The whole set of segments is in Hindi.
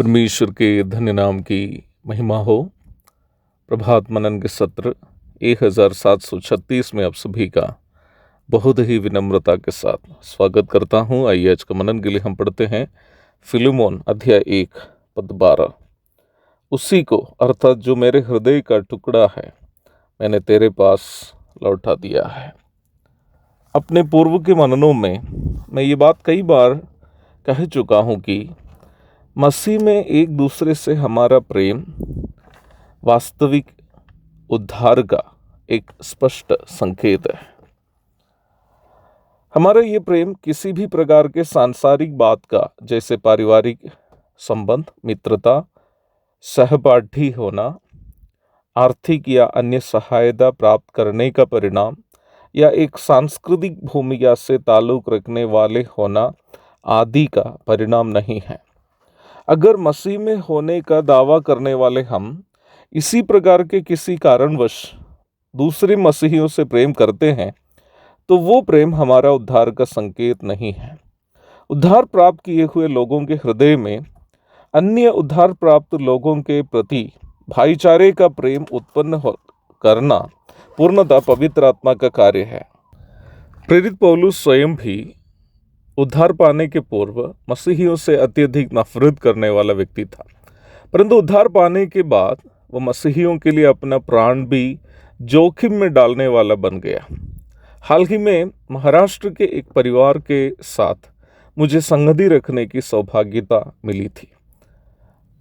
परमेश्वर के धन्य नाम की महिमा हो। प्रभात मनन के सत्र 1736 में आप सभी का बहुत ही विनम्रता के साथ स्वागत करता हूँ। आइए आज का मनन के लिए हम पढ़ते हैं फिलेमोन अध्याय 1 पद 12। उसी को अर्थात जो मेरे हृदय का टुकड़ा है मैंने तेरे पास लौटा दिया है। अपने पूर्व के मननों में मैं ये बात कई बार कह चुका हूँ कि मसीह में एक दूसरे से हमारा प्रेम वास्तविक उद्धार का एक स्पष्ट संकेत है। हमारा ये प्रेम किसी भी प्रकार के सांसारिक बात का, जैसे पारिवारिक संबंध, मित्रता, सहपाठी होना, आर्थिक या अन्य सहायता प्राप्त करने का परिणाम, या एक सांस्कृतिक भूमिका से ताल्लुक रखने वाले होना आदि का परिणाम नहीं है। अगर मसीह में होने का दावा करने वाले हम इसी प्रकार के किसी कारणवश दूसरे मसीहियों से प्रेम करते हैं तो वो प्रेम हमारा उद्धार का संकेत नहीं है। उद्धार प्राप्त किए हुए लोगों के हृदय में अन्य उद्धार प्राप्त लोगों के प्रति भाईचारे का प्रेम उत्पन्न करना पूर्णतः पवित्र आत्मा का कार्य है। प्रेरित पौलुस स्वयं भी उद्धार पाने के पूर्व मसीहियों से अत्यधिक नफरत करने वाला व्यक्ति था, परंतु उद्धार पाने के बाद वह मसीहियों के लिए अपना प्राण भी जोखिम में डालने वाला बन गया। हाल ही में महाराष्ट्र के एक परिवार के साथ मुझे संगति रखने की सौभाग्यता मिली थी।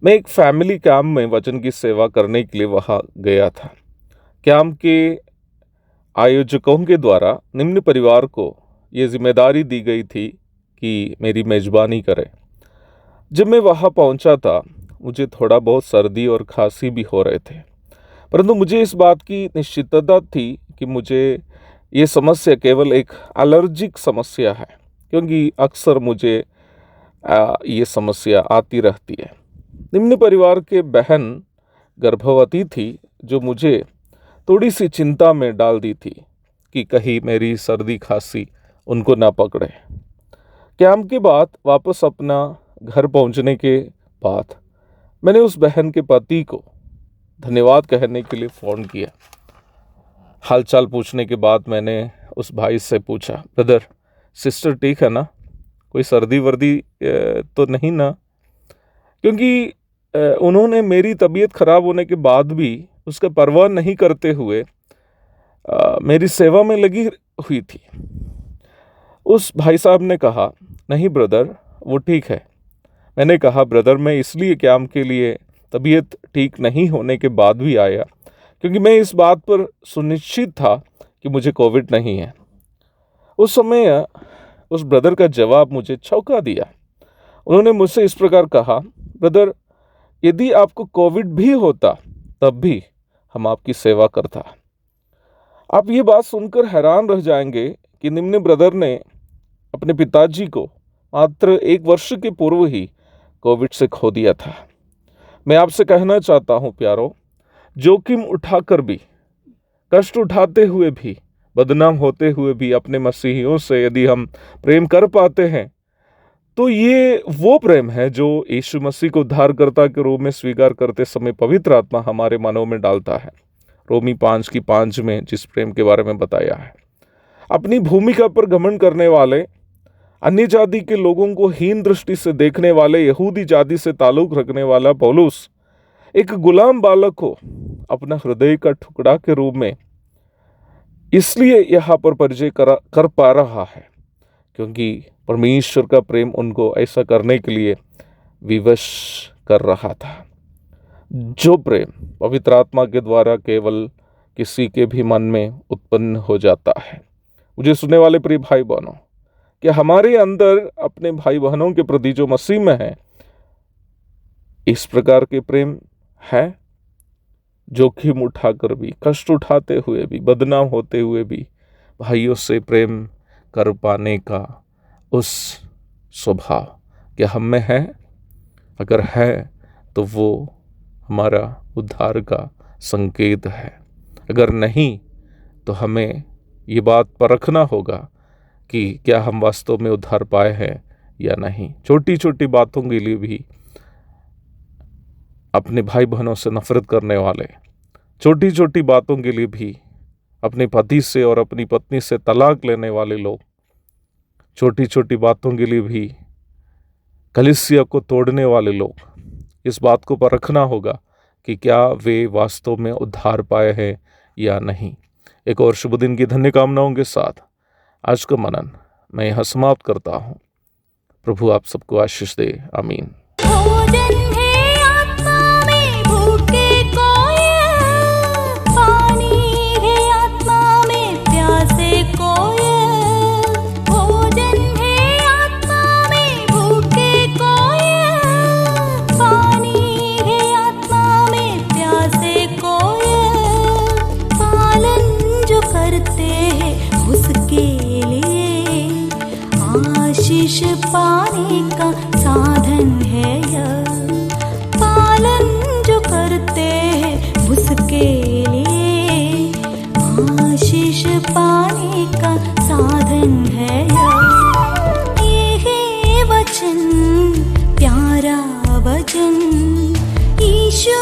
मैं एक फैमिली कैंप में वचन की सेवा करने के लिए वहाँ गया था। कैंप के आयोजकों के द्वारा निम्न परिवार को ये जिम्मेदारी दी गई थी कि मेरी मेजबानी करें। जब मैं वहाँ पहुँचा था मुझे थोड़ा बहुत सर्दी और खांसी भी हो रहे थे, परंतु मुझे इस बात की निश्चितता थी कि मुझे ये समस्या केवल एक एलर्जिक समस्या है, क्योंकि अक्सर मुझे ये समस्या आती रहती है। निम्न परिवार के बहन गर्भवती थी, जो मुझे थोड़ी सी चिंता में डाल दी थी कि कहीं मेरी सर्दी खांसी उनको ना पकड़े। कैंप के बाद वापस अपना घर पहुंचने के बाद मैंने उस बहन के पति को धन्यवाद कहने के लिए फ़ोन किया। हालचाल पूछने के बाद मैंने उस भाई से पूछा, ब्रदर सिस्टर ठीक है ना, कोई सर्दी वर्दी तो नहीं ना? क्योंकि उन्होंने मेरी तबीयत खराब होने के बाद भी उसका परवाह नहीं करते हुए मेरी सेवा में लगी हुई थी। उस भाई साहब ने कहा, नहीं ब्रदर वो ठीक है। मैंने कहा, ब्रदर मैं इसलिए कैंप के लिए तबीयत ठीक नहीं होने के बाद भी आया क्योंकि मैं इस बात पर सुनिश्चित था कि मुझे कोविड नहीं है। उस समय उस ब्रदर का जवाब मुझे चौंका दिया। उन्होंने मुझसे इस प्रकार कहा, ब्रदर यदि आपको कोविड भी होता तब भी हम आपकी सेवा करता। आप ये बात सुनकर हैरान रह जाएंगे कि निम्न ब्रदर ने अपने पिताजी को मात्र 1 वर्ष के पूर्व ही कोविड से खो दिया था। मैं आपसे कहना चाहता हूँ प्यारो, जोखिम उठाकर भी, कष्ट उठाते हुए भी, बदनाम होते हुए भी अपने मसीहियों से यदि हम प्रेम कर पाते हैं तो ये वो प्रेम है जो यीशु मसीह को उद्धारकर्ता के रूप में स्वीकार करते समय पवित्र आत्मा हमारे मनों में डालता है। रोमी 5:5 में जिस प्रेम के बारे में बताया है। अपनी भूमिका पर घमंड करने वाले, अन्य जाति के लोगों को हीन दृष्टि से देखने वाले, यहूदी जाति से ताल्लुक रखने वाला पौलुस एक गुलाम बालक को अपना हृदय का टुकड़ा के रूप में इसलिए यहाँ पर परिचय कर पा रहा है क्योंकि परमेश्वर का प्रेम उनको ऐसा करने के लिए विवश कर रहा था। जो प्रेम पवित्र आत्मा के द्वारा केवल किसी के भी मन में उत्पन्न हो जाता है। मुझे सुनने वाले प्रिय भाई बहनों, कि हमारे अंदर अपने भाई बहनों के प्रति जो मसीह में है इस प्रकार के प्रेम है। जोखिम उठाकर भी, कष्ट उठाते हुए भी, बदनाम होते हुए भी भाइयों से प्रेम कर पाने का उस स्वभाव क्या हम में है? अगर है तो वो हमारा उद्धार का संकेत है। अगर नहीं तो हमें ये बात परखना होगा कि क्या हम वास्तव में उद्धार पाए हैं या नहीं। छोटी छोटी बातों के लिए भी अपने भाई बहनों से नफरत करने वाले, छोटी छोटी बातों के लिए भी अपने पति से और अपनी पत्नी से तलाक लेने वाले लोग, छोटी छोटी बातों के लिए भी कलीसिया को तोड़ने वाले लोग, इस बात को परखना होगा कि क्या वे वास्तव में उद्धार पाए हैं या नहीं। एक और शुभ दिन की धन्य कामनाओं के साथ आज का मनन मैं यहाँ समाप्त करता हूँ। प्रभु आप सबको आशीष दे। आमीन। भोजन है आत्मा में भूखे कोय, पानी है आत्मा में प्यासे कोय। भोजन है आत्मा में भूखे कोय, पानी है आत्मा में प्यासे कोय। पालन जो करते हैं उसके लिए आशीष पाने का साधन है यह। पालन जो करते हैं उसके लिए आशीष पाने का साधन है यह। ये है वचन, प्यारा वचन, ईशु